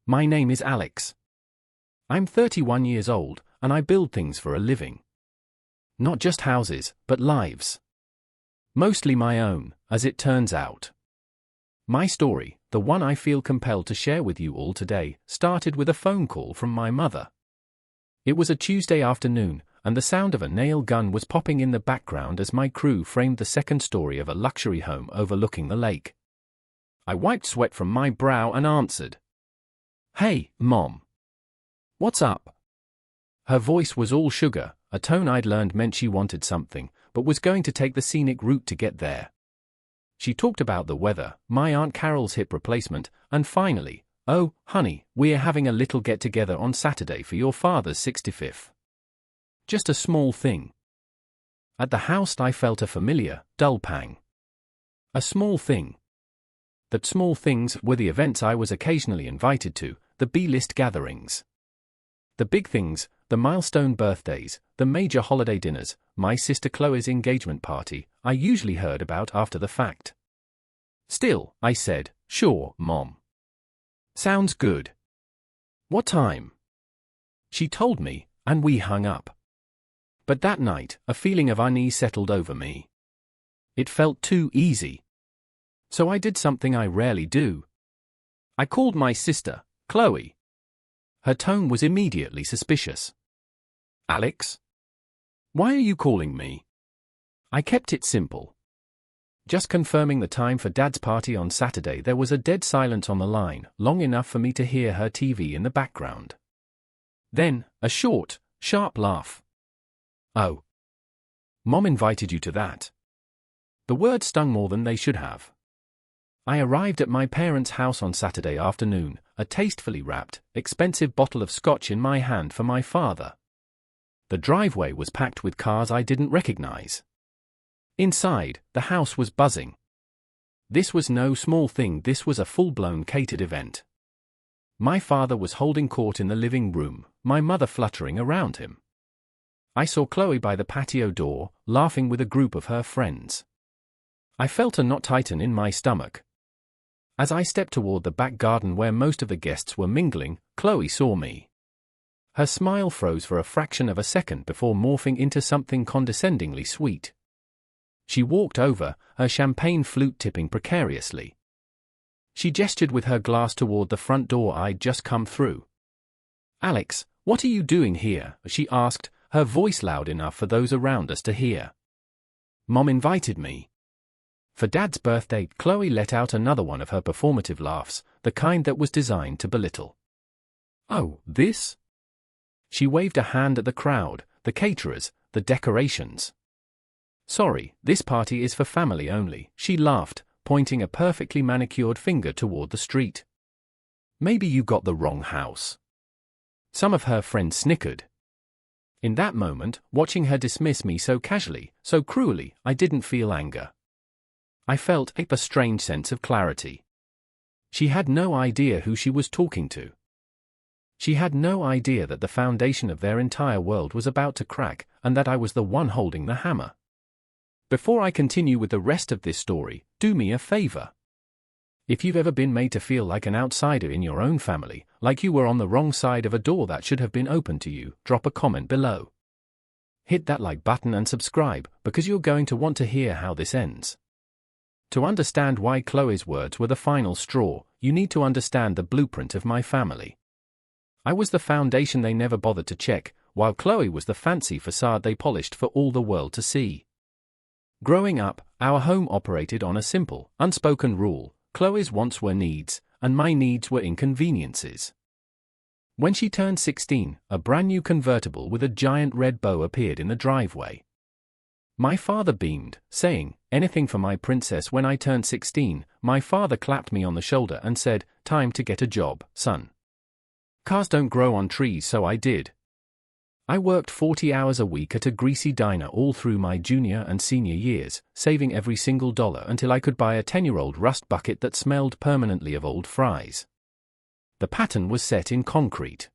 My name is Alex. I'm 31 years old, and I build things for a living. Not just houses, but lives. Mostly my own, as it turns out. My story, the one I feel compelled to share with you all today, started with a phone call from my mother. It was a Tuesday afternoon, and the sound of a nail gun was popping in the background as my crew framed the second story of a luxury home overlooking the lake. I wiped sweat from my brow and answered. "Hey, Mom. What's up?" Her voice was all sugar, a tone I'd learned meant she wanted something, but was going to take the scenic route to get there. She talked about the weather, my Aunt Carol's hip replacement, and finally, "Oh, honey, we're having a little get-together on Saturday for your father's 65th. Just a small thing." At the house I felt a familiar, dull pang. A small thing. That small things were the events I was occasionally invited to, the B-list gatherings. The big things, the milestone birthdays, the major holiday dinners, my sister Chloe's engagement party, I usually heard about after the fact. Still, I said, "Sure, Mom. Sounds good. What time?" She told me, and we hung up. But that night, a feeling of unease settled over me. It felt too easy. So I did something I rarely do. I called my sister, Chloe. Her tone was immediately suspicious. "Alex? Why are you calling me?" I kept it simple. Just confirming the time for Dad's party on Saturday. There was a dead silence on the line, long enough for me to hear her TV in the background. Then, a short, sharp laugh. "Oh. Mom invited you to that." The words stung more than they should have. I arrived at my parents' house on Saturday afternoon, a tastefully wrapped, expensive bottle of scotch in my hand for my father. The driveway was packed with cars I didn't recognize. Inside, the house was buzzing. This was no small thing, this was a full-blown catered event. My father was holding court in the living room, my mother fluttering around him. I saw Chloe by the patio door, laughing with a group of her friends. I felt a knot tighten in my stomach. As I stepped toward the back garden where most of the guests were mingling, Chloe saw me. Her smile froze for a fraction of a second before morphing into something condescendingly sweet. She walked over, her champagne flute tipping precariously. She gestured with her glass toward the front door I'd just come through. "Alex, what are you doing here?" she asked, her voice loud enough for those around us to hear. "Mom invited me." For Dad's birthday, Chloe let out another one of her performative laughs, the kind that was designed to belittle. "Oh, this?" She waved a hand at the crowd, the caterers, the decorations. "Sorry, this party is for family only," she laughed, pointing a perfectly manicured finger toward the street. "Maybe you got the wrong house." Some of her friends snickered. In that moment, watching her dismiss me so casually, so cruelly, I didn't feel anger. I felt a strange sense of clarity. She had no idea who she was talking to. She had no idea that the foundation of their entire world was about to crack, and that I was the one holding the hammer. Before I continue with the rest of this story, do me a favor. If you've ever been made to feel like an outsider in your own family, like you were on the wrong side of a door that should have been open to you, drop a comment below. Hit that like button and subscribe, because you're going to want to hear how this ends. To understand why Chloe's words were the final straw, you need to understand the blueprint of my family. I was the foundation they never bothered to check, while Chloe was the fancy facade they polished for all the world to see. Growing up, our home operated on a simple, unspoken rule: Chloe's wants were needs, and my needs were inconveniences. When she turned 16, a brand new convertible with a giant red bow appeared in the driveway. My father beamed, saying, "Anything for my princess." When I turned 16, my father clapped me on the shoulder and said, "Time to get a job, son. Cars don't grow on trees," so I did. I worked 40 hours a week at a greasy diner all through my junior and senior years, saving every single dollar until I could buy a 10-year-old rust bucket that smelled permanently of old fries. The pattern was set in concrete.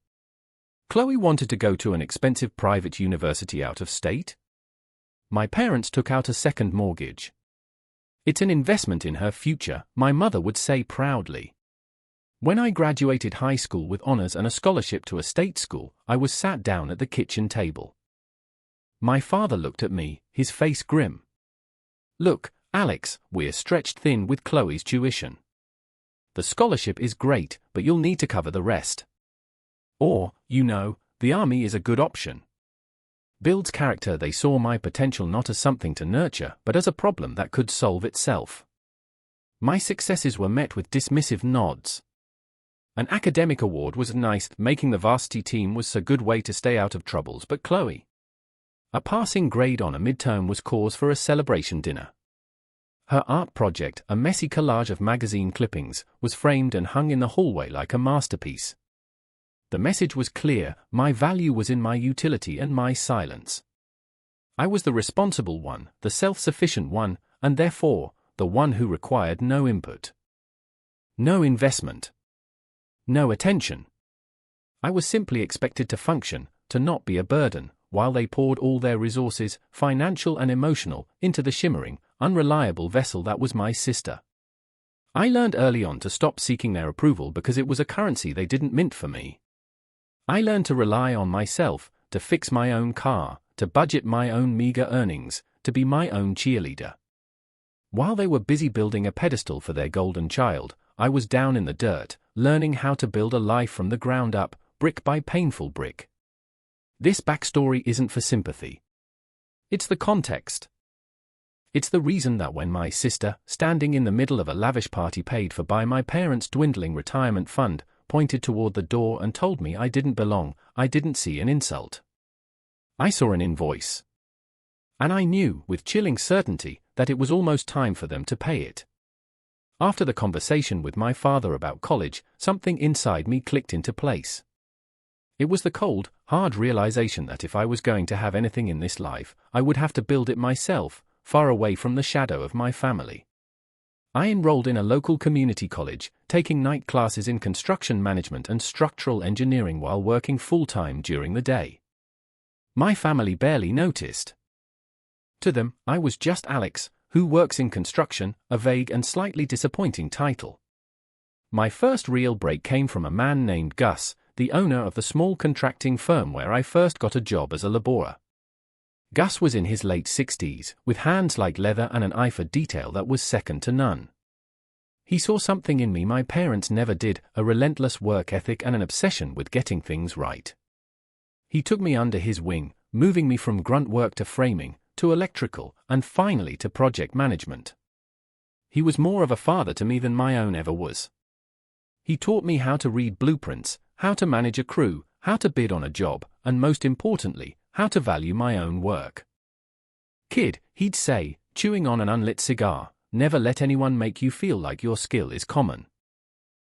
Chloe wanted to go to an expensive private university out of state. My parents took out a second mortgage. "It's an investment in her future," my mother would say proudly. When I graduated high school with honors and a scholarship to a state school, I was sat down at the kitchen table. My father looked at me, his face grim. "Look, Alex, we're stretched thin with Chloe's tuition. The scholarship is great, but you'll need to cover the rest. Or, the army is a good option." Builds character. They saw my potential not as something to nurture, but as a problem that could solve itself. My successes were met with dismissive nods. An academic award was nice, making the varsity team was a good way to stay out of troubles, but Chloe. A passing grade on a midterm was cause for a celebration dinner. Her art project, a messy collage of magazine clippings, was framed and hung in the hallway like a masterpiece. The message was clear: my value was in my utility and my silence. I was the responsible one, the self-sufficient one, and therefore, the one who required no input. No investment. No attention. I was simply expected to function, to not be a burden, while they poured all their resources, financial and emotional, into the shimmering, unreliable vessel that was my sister. I learned early on to stop seeking their approval because it was a currency they didn't mint for me. I learned to rely on myself, to fix my own car, to budget my own meager earnings, to be my own cheerleader. While they were busy building a pedestal for their golden child, I was down in the dirt, learning how to build a life from the ground up, brick by painful brick. This backstory isn't for sympathy. It's the context. It's the reason that when my sister, standing in the middle of a lavish party paid for by my parents' dwindling retirement fund, pointed toward the door and told me I didn't belong, I didn't see an insult. I saw an invoice. And I knew, with chilling certainty, that it was almost time for them to pay it. After the conversation with my father about college, something inside me clicked into place. It was the cold, hard realization that if I was going to have anything in this life, I would have to build it myself, far away from the shadow of my family. I enrolled in a local community college, taking night classes in construction management and structural engineering while working full-time during the day. My family barely noticed. To them, I was just Alex, who works in construction, a vague and slightly disappointing title. My first real break came from a man named Gus, the owner of the small contracting firm where I first got a job as a laborer. Gus was in his late 60s, with hands like leather and an eye for detail that was second to none. He saw something in me my parents never did, a relentless work ethic and an obsession with getting things right. He took me under his wing, moving me from grunt work to framing, to electrical, and finally to project management. He was more of a father to me than my own ever was. He taught me how to read blueprints, how to manage a crew, how to bid on a job, and most importantly, how to value my own work. "Kid," he'd say, chewing on an unlit cigar, "never let anyone make you feel like your skill is common.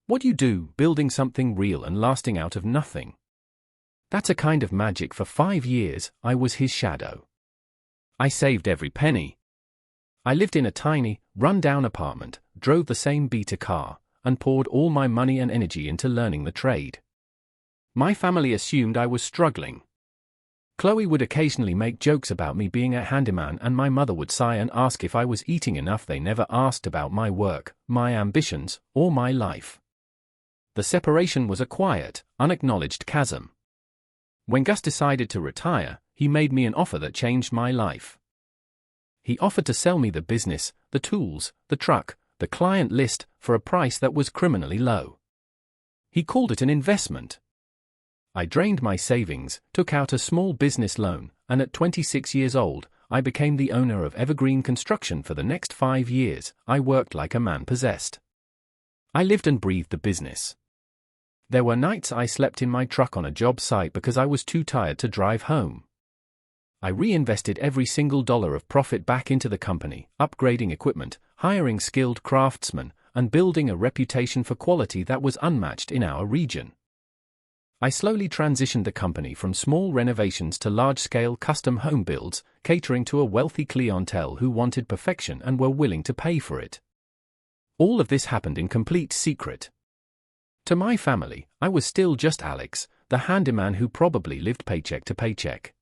What you do, building something real and lasting out of nothing. That's a kind of magic." For 5 years, I was his shadow. I saved every penny. I lived in a tiny, run-down apartment, drove the same beater car, and poured all my money and energy into learning the trade. My family assumed I was struggling. Chloe would occasionally make jokes about me being a handyman, and my mother would sigh and ask if I was eating enough. They never asked about my work, my ambitions, or my life. The separation was a quiet, unacknowledged chasm. When Gus decided to retire, he made me an offer that changed my life. He offered to sell me the business, the tools, the truck, the client list, for a price that was criminally low. He called it an investment. I drained my savings, took out a small business loan, and at 26 years old, I became the owner of Evergreen Construction. For the next 5 years, I worked like a man possessed. I lived and breathed the business. There were nights I slept in my truck on a job site because I was too tired to drive home. I reinvested every single dollar of profit back into the company, upgrading equipment, hiring skilled craftsmen, and building a reputation for quality that was unmatched in our region. I slowly transitioned the company from small renovations to large-scale custom home builds, catering to a wealthy clientele who wanted perfection and were willing to pay for it. All of this happened in complete secret. To my family, I was still just Alex, the handyman who probably lived paycheck to paycheck.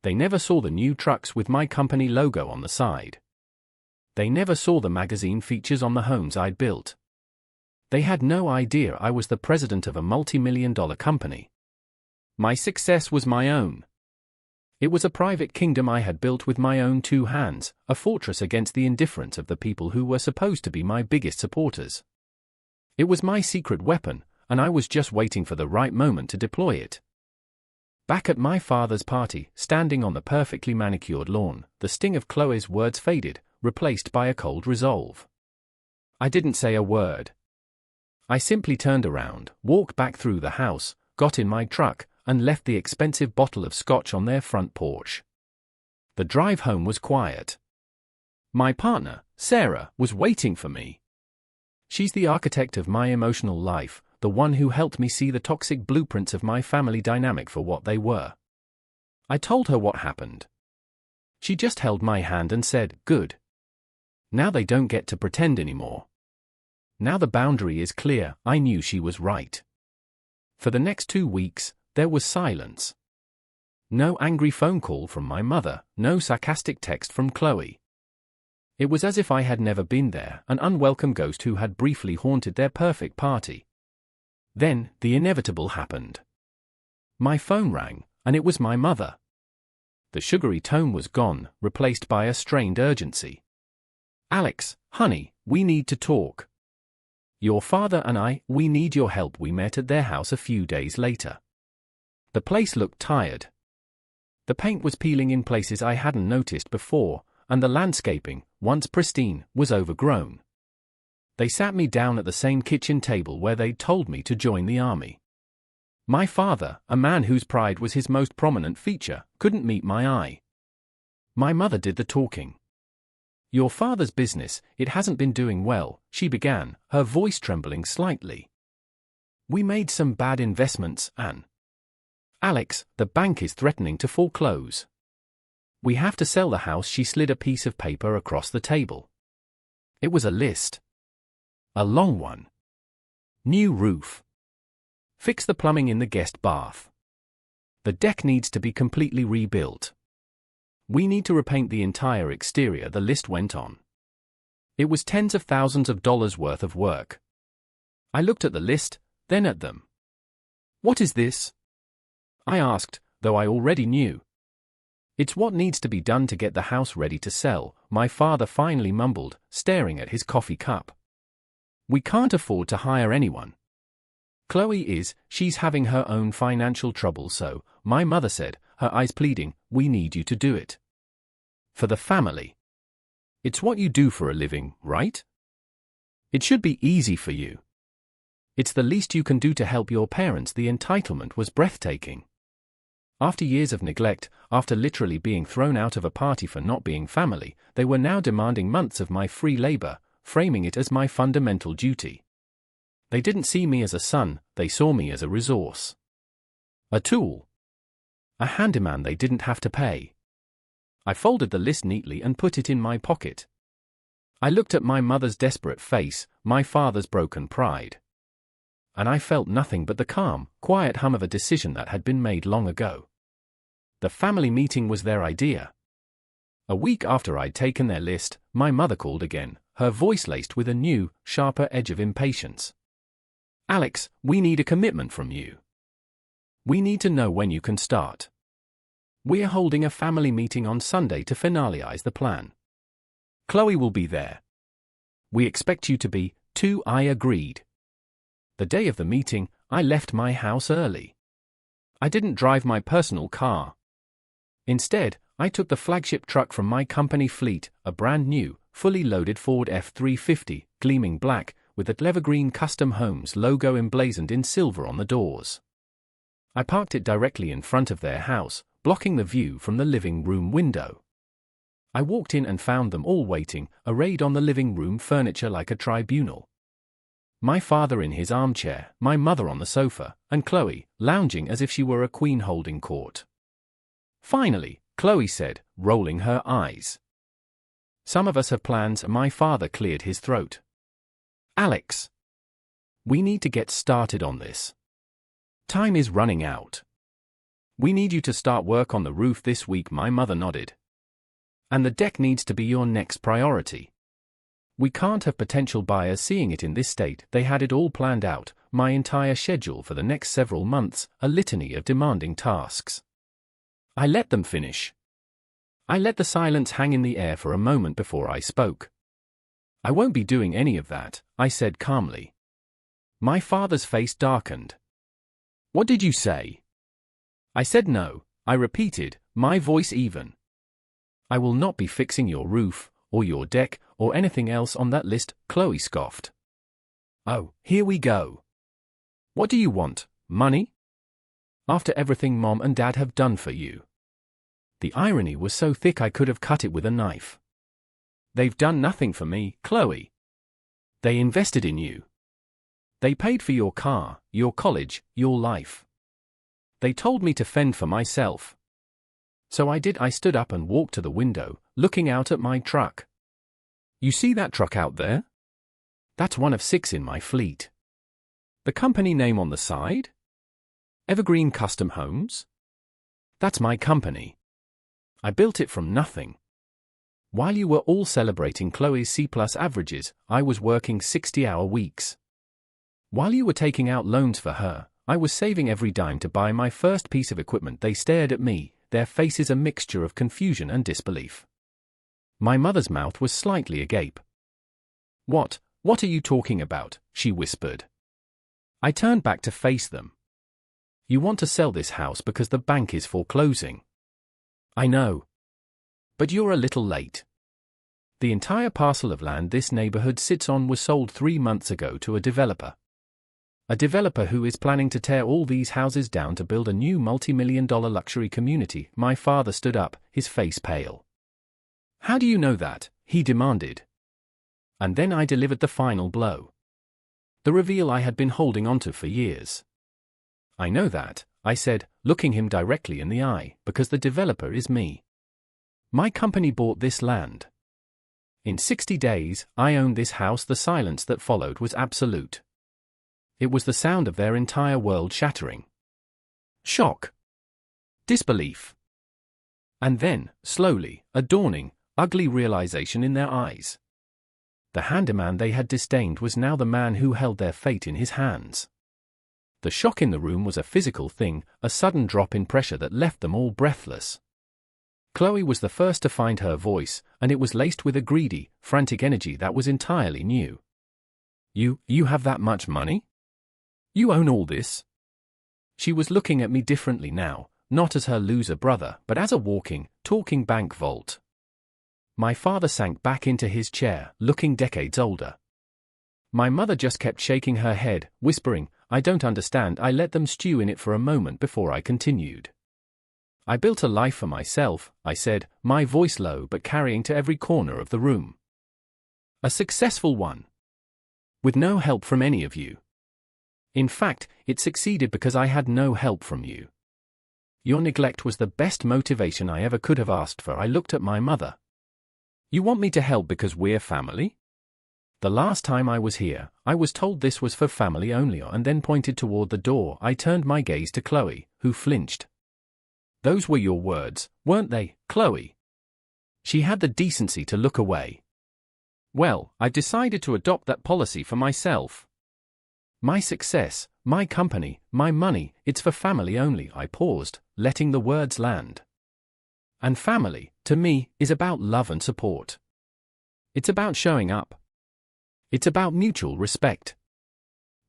They never saw the new trucks with my company logo on the side. They never saw the magazine features on the homes I'd built. They had no idea I was the president of a multi-million-dollar company. My success was my own. It was a private kingdom I had built with my own 2 hands, a fortress against the indifference of the people who were supposed to be my biggest supporters. It was my secret weapon, and I was just waiting for the right moment to deploy it. Back at my father's party, standing on the perfectly manicured lawn, the sting of Chloe's words faded, replaced by a cold resolve. I didn't say a word. I simply turned around, walked back through the house, got in my truck, and left the expensive bottle of scotch on their front porch. The drive home was quiet. My partner, Sarah, was waiting for me. She's the architect of my emotional life, the one who helped me see the toxic blueprints of my family dynamic for what they were. I told her what happened. She just held my hand and said, "Good. Now they don't get to pretend anymore." Now the boundary is clear. I knew she was right. For the next 2 weeks, there was silence. No angry phone call from my mother, no sarcastic text from Chloe. It was as if I had never been there, an unwelcome ghost who had briefly haunted their perfect party. Then, the inevitable happened. My phone rang, and it was my mother. The sugary tone was gone, replaced by a strained urgency. "Alex, honey, we need to talk. Your father and we need your help." We met at their house a few days later. The place looked tired. The paint was peeling in places I hadn't noticed before, and the landscaping, once pristine, was overgrown. They sat me down at the same kitchen table where they'd told me to join the army. My father, a man whose pride was his most prominent feature, couldn't meet my eye. My mother did the talking. "Your father's business, it hasn't been doing well," she began, her voice trembling slightly. "We made some bad investments, and Alex, the bank is threatening to foreclose. We have to sell the house." She slid a piece of paper across the table. It was a list. A long one. New roof. Fix the plumbing in the guest bath. The deck needs to be completely rebuilt. We need to repaint the entire exterior. The list went on. It was tens of thousands of dollars worth of work. I looked at the list, then at them. "What is this?" I asked, though I already knew. "It's what needs to be done to get the house ready to sell," my father finally mumbled, staring at his coffee cup. "We can't afford to hire anyone. She's having her own financial trouble, so," my mother said, her eyes pleading, "we need you to do it. For the family. It's what you do for a living, right? It should be easy for you. It's the least you can do to help your parents." The entitlement was breathtaking. After years of neglect, after literally being thrown out of a party for not being family, they were now demanding months of my free labor, framing it as my fundamental duty. They didn't see me as a son, they saw me as a resource. A tool. A handyman they didn't have to pay. I folded the list neatly and put it in my pocket. I looked at my mother's desperate face, my father's broken pride. And I felt nothing but the calm, quiet hum of a decision that had been made long ago. The family meeting was their idea. A week after I'd taken their list, my mother called again, her voice laced with a new, sharper edge of impatience. "Alex, we need a commitment from you. We need to know when you can start. We're holding a family meeting on Sunday to finalize the plan. Chloe will be there. We expect you to be, too." I agreed. The day of the meeting, I left my house early. I didn't drive my personal car. Instead, I took the flagship truck from my company fleet, a brand new, fully loaded Ford F-350, gleaming black, with the Evergreen Custom Homes logo emblazoned in silver on the doors. I parked it directly in front of their house, blocking the view from the living room window. I walked in and found them all waiting, arrayed on the living room furniture like a tribunal. My father in his armchair, my mother on the sofa, and Chloe, lounging as if she were a queen holding court. "Finally," Chloe said, rolling her eyes. "Some of us have plans." My father cleared his throat. "Alex, we need to get started on this. Time is running out. We need you to start work on the roof this week." My mother nodded. "And the deck needs to be your next priority. We can't have potential buyers seeing it in this state. They had it all planned out, my entire schedule for the next several months, a litany of demanding tasks. I let them finish. I let the silence hang in the air for a moment before I spoke. I won't be doing any of that, I said calmly. My father's face darkened. What did you say? I said no, I repeated, my voice even. I will not be fixing your roof, or your deck, or anything else on that list, Chloe scoffed. Oh, here we go. What do you want, money? After everything Mom and Dad have done for you. The irony was so thick I could have cut it with a knife. They've done nothing for me, Chloe. They invested in you. They paid for your car, your college, your life. They told me to fend for myself. So I did. I stood up and walked to the window, looking out at my truck. You see that truck out there? That's one of 6 in my fleet. The company name on the side? Evergreen Custom Homes? That's my company. I built it from nothing. While you were all celebrating Chloe's C+ averages, I was working 60-hour weeks. While you were taking out loans for her, I was saving every dime to buy my first piece of equipment. They stared at me, their faces a mixture of confusion and disbelief. My mother's mouth was slightly agape. What are you talking about? She whispered. I turned back to face them. You want to sell this house because the bank is foreclosing. I know. But you're a little late. The entire parcel of land this neighborhood sits on was sold 3 months ago to a developer. A developer who is planning to tear all these houses down to build a new multi-million-dollar luxury community. My father stood up, his face pale. How do you know that? He demanded. And then I delivered the final blow. The reveal I had been holding onto for years. I know that, I said, looking him directly in the eye, because the developer is me. My company bought this land. In 60 days, I owned this house. The silence that followed was absolute. It was the sound of their entire world shattering. Shock. Disbelief. And then, slowly, a dawning, ugly realization in their eyes. The handyman they had disdained was now the man who held their fate in his hands. The shock in the room was a physical thing, a sudden drop in pressure that left them all breathless. Chloe was the first to find her voice, and it was laced with a greedy, frantic energy that was entirely new. You have that much money? You own all this? She was looking at me differently now, not as her loser brother, but as a walking, talking bank vault. My father sank back into his chair, looking decades older. My mother just kept shaking her head, whispering, I don't understand. I let them stew in it for a moment before I continued. I built a life for myself, I said, my voice low but carrying to every corner of the room. A successful one. With no help from any of you. In fact, it succeeded because I had no help from you. Your neglect was the best motivation I ever could have asked for. I looked at my mother. You want me to help because we're family? The last time I was here, I was told this was for family only, and then pointed toward the door. I turned my gaze to Chloe, who flinched. Those were your words, weren't they, Chloe? She had the decency to look away. Well, I've decided to adopt that policy for myself. My success, my company, my money, it's for family only. I paused, letting the words land. And family, to me, is about love and support. It's about showing up. It's about mutual respect.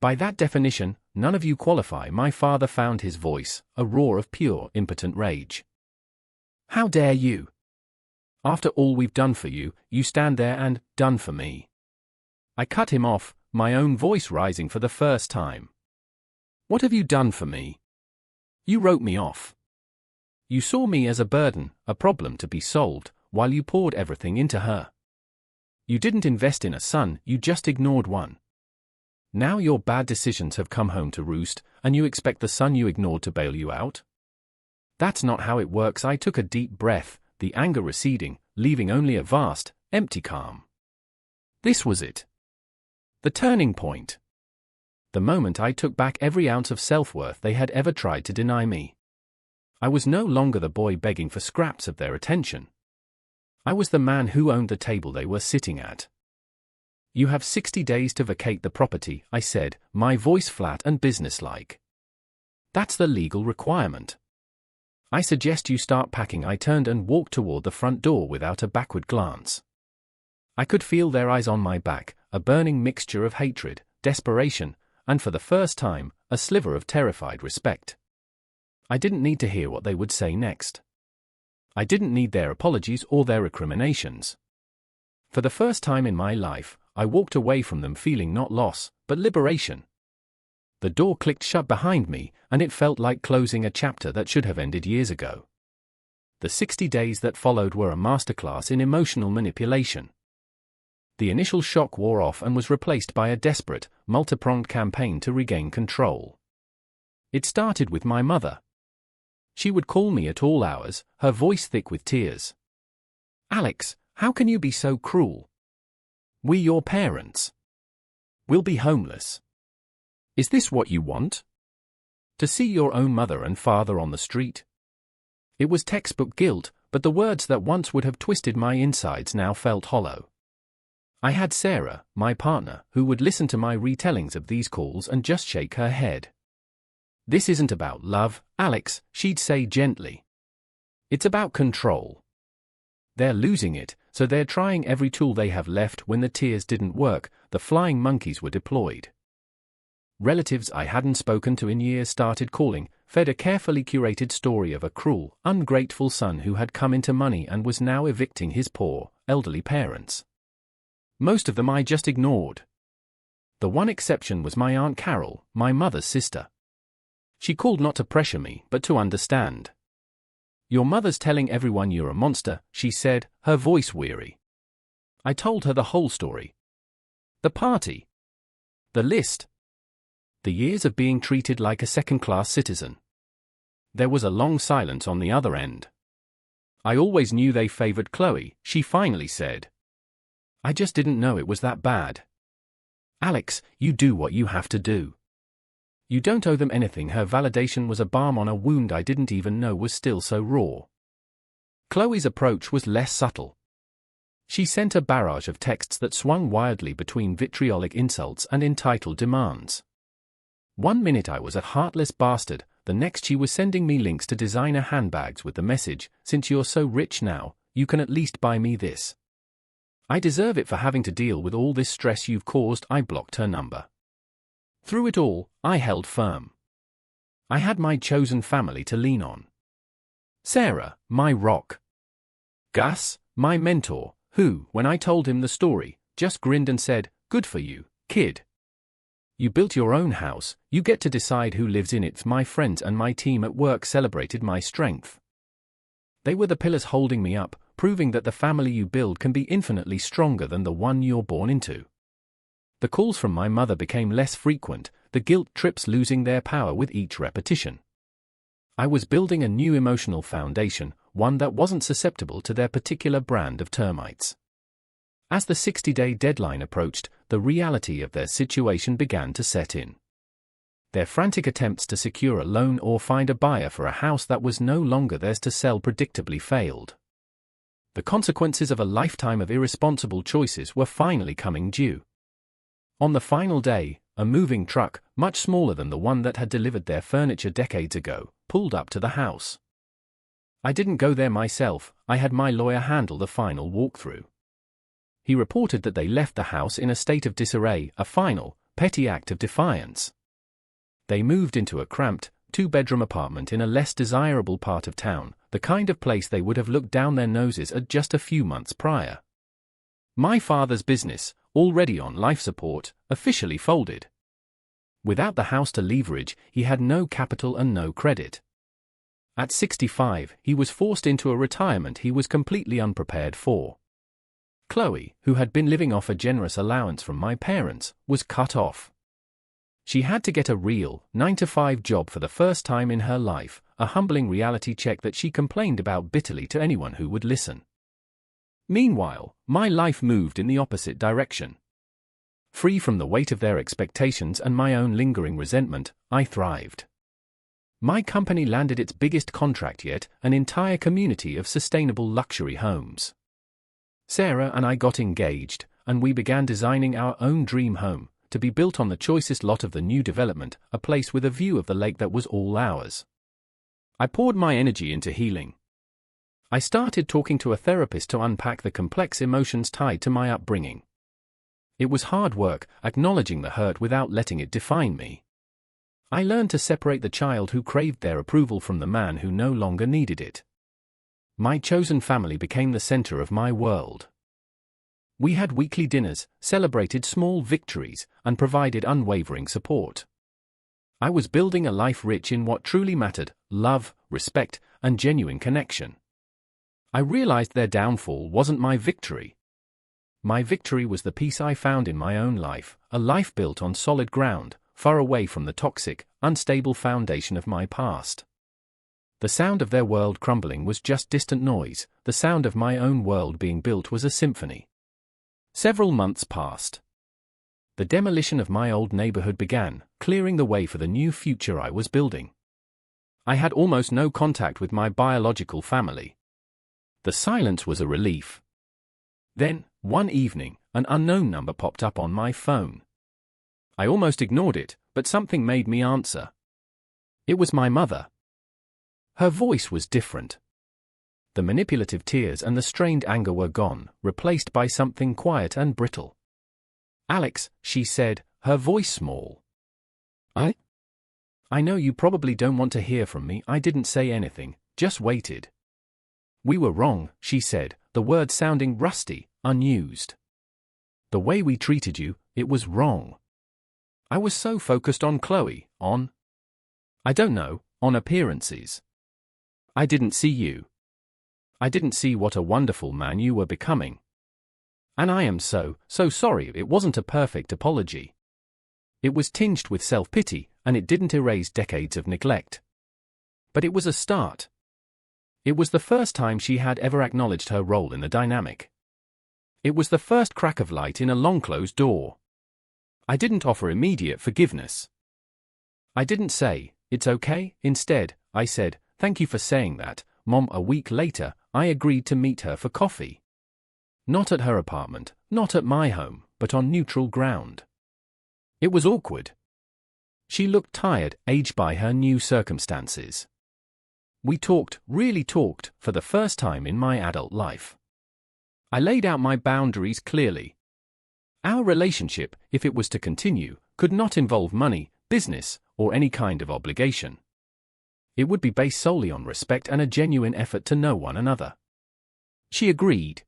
By that definition, none of you qualify. My father found his voice, a roar of pure, impotent rage. How dare you? After all we've done for you, you stand there and, done for me. I cut him off, my own voice rising for the first time. What have you done for me? You wrote me off. You saw me as a burden, a problem to be solved, while you poured everything into her. You didn't invest in a son, you just ignored one. Now your bad decisions have come home to roost, and you expect the son you ignored to bail you out? That's not how it works. I took a deep breath, the anger receding, leaving only a vast, empty calm. This was it. The turning point. The moment I took back every ounce of self-worth they had ever tried to deny me. I was no longer the boy begging for scraps of their attention. I was the man who owned the table they were sitting at. You have 60 days to vacate the property, I said, my voice flat and businesslike. That's the legal requirement. I suggest you start packing. I turned and walked toward the front door without a backward glance. I could feel their eyes on my back, a burning mixture of hatred, desperation, and for the first time, a sliver of terrified respect. I didn't need to hear what they would say next. I didn't need their apologies or their recriminations. For the first time in my life, I walked away from them feeling not loss, but liberation. The door clicked shut behind me, and it felt like closing a chapter that should have ended years ago. The 60 days that followed were a masterclass in emotional manipulation. The initial shock wore off and was replaced by a desperate, multi-pronged campaign to regain control. It started with my mother. She would call me at all hours, her voice thick with tears. "Alex, how can you be so cruel? We're your parents. We'll be homeless. Is this what you want? To see your own mother and father on the street?" It was textbook guilt, but the words that once would have twisted my insides now felt hollow. I had Sarah, my partner, who would listen to my retellings of these calls and just shake her head. "This isn't about love, Alex," she'd say gently. "It's about control. They're losing it, so they're trying every tool they have left. When the tears didn't work, the flying monkeys were deployed. Relatives I hadn't spoken to in years started calling, fed a carefully curated story of a cruel, ungrateful son who had come into money and was now evicting his poor, elderly parents. Most of them I just ignored. The one exception was my Aunt Carol, my mother's sister. She called not to pressure me, but to understand. "Your mother's telling everyone you're a monster," she said, her voice weary. I told her the whole story. The party. The list. The years of being treated like a second-class citizen. There was a long silence on the other end. "I always knew they favored Chloe," she finally said. "I just didn't know it was that bad." "Alex, you do what you have to do. You don't owe them anything." Her validation was a balm on a wound I didn't even know was still so raw. Chloe's approach was less subtle. She sent a barrage of texts that swung wildly between vitriolic insults and entitled demands. One minute I was a heartless bastard, the next she was sending me links to designer handbags with the message, "Since you're so rich now, you can at least buy me this. I deserve it for having to deal with all this stress you've caused." I blocked her number. Through it all, I held firm. I had my chosen family to lean on. Sarah, my rock. Gus, my mentor, who, when I told him the story, just grinned and said, "Good for you, kid. You built your own house, you get to decide who lives in it." My friends and my team at work celebrated my strength. They were the pillars holding me up, proving that the family you build can be infinitely stronger than the one you're born into. The calls from my mother became less frequent, the guilt trips losing their power with each repetition. I was building a new emotional foundation, one that wasn't susceptible to their particular brand of termites. As the 60-day deadline approached, the reality of their situation began to set in. Their frantic attempts to secure a loan or find a buyer for a house that was no longer theirs to sell predictably failed. The consequences of a lifetime of irresponsible choices were finally coming due. On the final day, a moving truck, much smaller than the one that had delivered their furniture decades ago, pulled up to the house. I didn't go there myself, I had my lawyer handle the final walkthrough. He reported that they left the house in a state of disarray, a final, petty act of defiance. They moved into a cramped, two-bedroom apartment in a less desirable part of town, the kind of place they would have looked down their noses at just a few months prior. My father's business, already on life support, officially folded. Without the house to leverage, he had no capital and no credit. At 65, he was forced into a retirement he was completely unprepared for. Chloe, who had been living off a generous allowance from my parents, was cut off. She had to get a real, 9-to-5 job for the first time in her life, a humbling reality check that she complained about bitterly to anyone who would listen. Meanwhile, my life moved in the opposite direction. Free from the weight of their expectations and my own lingering resentment, I thrived. My company landed its biggest contract yet, an entire community of sustainable luxury homes. Sarah and I got engaged, and we began designing our own dream home, to be built on the choicest lot of the new development, a place with a view of the lake that was all ours. I poured my energy into healing. I started talking to a therapist to unpack the complex emotions tied to my upbringing. It was hard work, acknowledging the hurt without letting it define me. I learned to separate the child who craved their approval from the man who no longer needed it. My chosen family became the center of my world. We had weekly dinners, celebrated small victories, and provided unwavering support. I was building a life rich in what truly mattered: love, respect, and genuine connection. I realized their downfall wasn't my victory. My victory was the peace I found in my own life, a life built on solid ground, far away from the toxic, unstable foundation of my past. The sound of their world crumbling was just distant noise, the sound of my own world being built was a symphony. Several months passed. The demolition of my old neighborhood began, clearing the way for the new future I was building. I had almost no contact with my biological family. The silence was a relief. Then, one evening, an unknown number popped up on my phone. I almost ignored it, but something made me answer. It was my mother. Her voice was different. The manipulative tears and the strained anger were gone, replaced by something quiet and brittle. "Alex," she said, her voice small. I know you probably don't want to hear from me." I didn't say anything, just waited. "We were wrong," she said, the words sounding rusty, unused. "The way we treated you, it was wrong." I was so focused on Chloe, on appearances. I didn't see you. I didn't see what a wonderful man you were becoming. And I am so sorry. It wasn't a perfect apology. It was tinged with self-pity, and it didn't erase decades of neglect. But it was a start. It was the first time she had ever acknowledged her role in the dynamic. It was the first crack of light in a long-closed door. I didn't offer immediate forgiveness. I didn't say, "It's okay." Instead, I said, "Thank you for saying that, Mom." A week later, I agreed to meet her for coffee. Not at her apartment, not at my home, but on neutral ground. It was awkward. She looked tired, aged by her new circumstances. We talked, really talked, for the first time in my adult life. I laid out my boundaries clearly. Our relationship, if it was to continue, could not involve money, business, or any kind of obligation. It would be based solely on respect and a genuine effort to know one another. She agreed.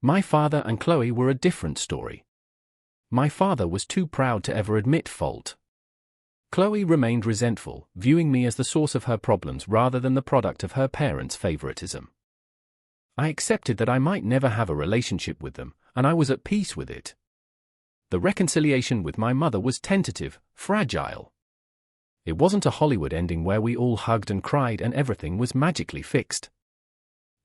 My father and Chloe were a different story. My father was too proud to ever admit fault. Chloe remained resentful, viewing me as the source of her problems rather than the product of her parents' favoritism. I accepted that I might never have a relationship with them, and I was at peace with it. The reconciliation with my mother was tentative, fragile. It wasn't a Hollywood ending where we all hugged and cried and everything was magically fixed.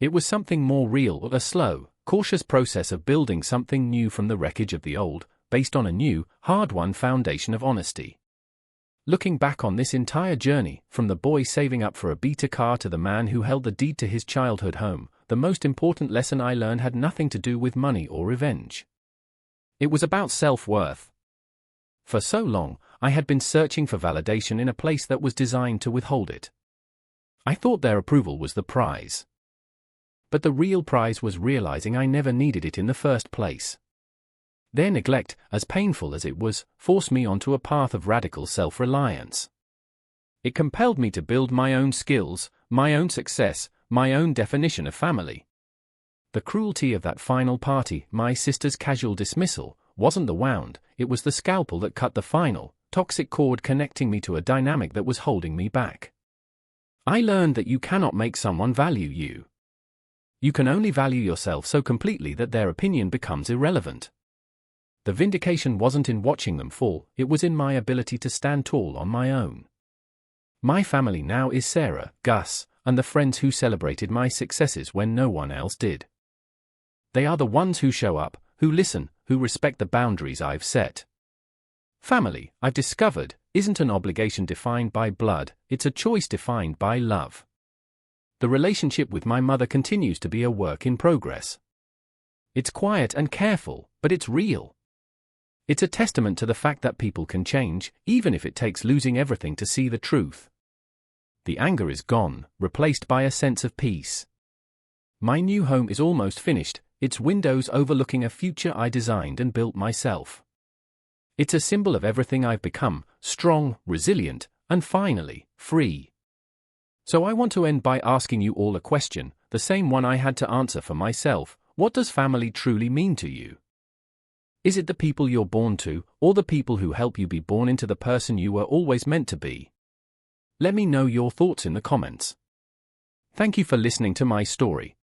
It was something more real, a slow, cautious process of building something new from the wreckage of the old, based on a new, hard-won foundation of honesty. Looking back on this entire journey, from the boy saving up for a beta car to the man who held the deed to his childhood home, the most important lesson I learned had nothing to do with money or revenge. It was about self-worth. For so long, I had been searching for validation in a place that was designed to withhold it. I thought their approval was the prize. But the real prize was realizing I never needed it in the first place. Their neglect, as painful as it was, forced me onto a path of radical self-reliance. It compelled me to build my own skills, my own success, my own definition of family. The cruelty of that final party, my sister's casual dismissal, wasn't the wound, it was the scalpel that cut the final, toxic cord connecting me to a dynamic that was holding me back. I learned that you cannot make someone value you. You can only value yourself so completely that their opinion becomes irrelevant. The vindication wasn't in watching them fall, it was in my ability to stand tall on my own. My family now is Sarah, Gus, and the friends who celebrated my successes when no one else did. They are the ones who show up, who listen, who respect the boundaries I've set. Family, I've discovered, isn't an obligation defined by blood, it's a choice defined by love. The relationship with my mother continues to be a work in progress. It's quiet and careful, but it's real. It's a testament to the fact that people can change, even if it takes losing everything to see the truth. The anger is gone, replaced by a sense of peace. My new home is almost finished, its windows overlooking a future I designed and built myself. It's a symbol of everything I've become, strong, resilient, and finally, free. So I want to end by asking you all a question, the same one I had to answer for myself. What does family truly mean to you? Is it the people you're born to, or the people who help you be born into the person you were always meant to be? Let me know your thoughts in the comments. Thank you for listening to my story.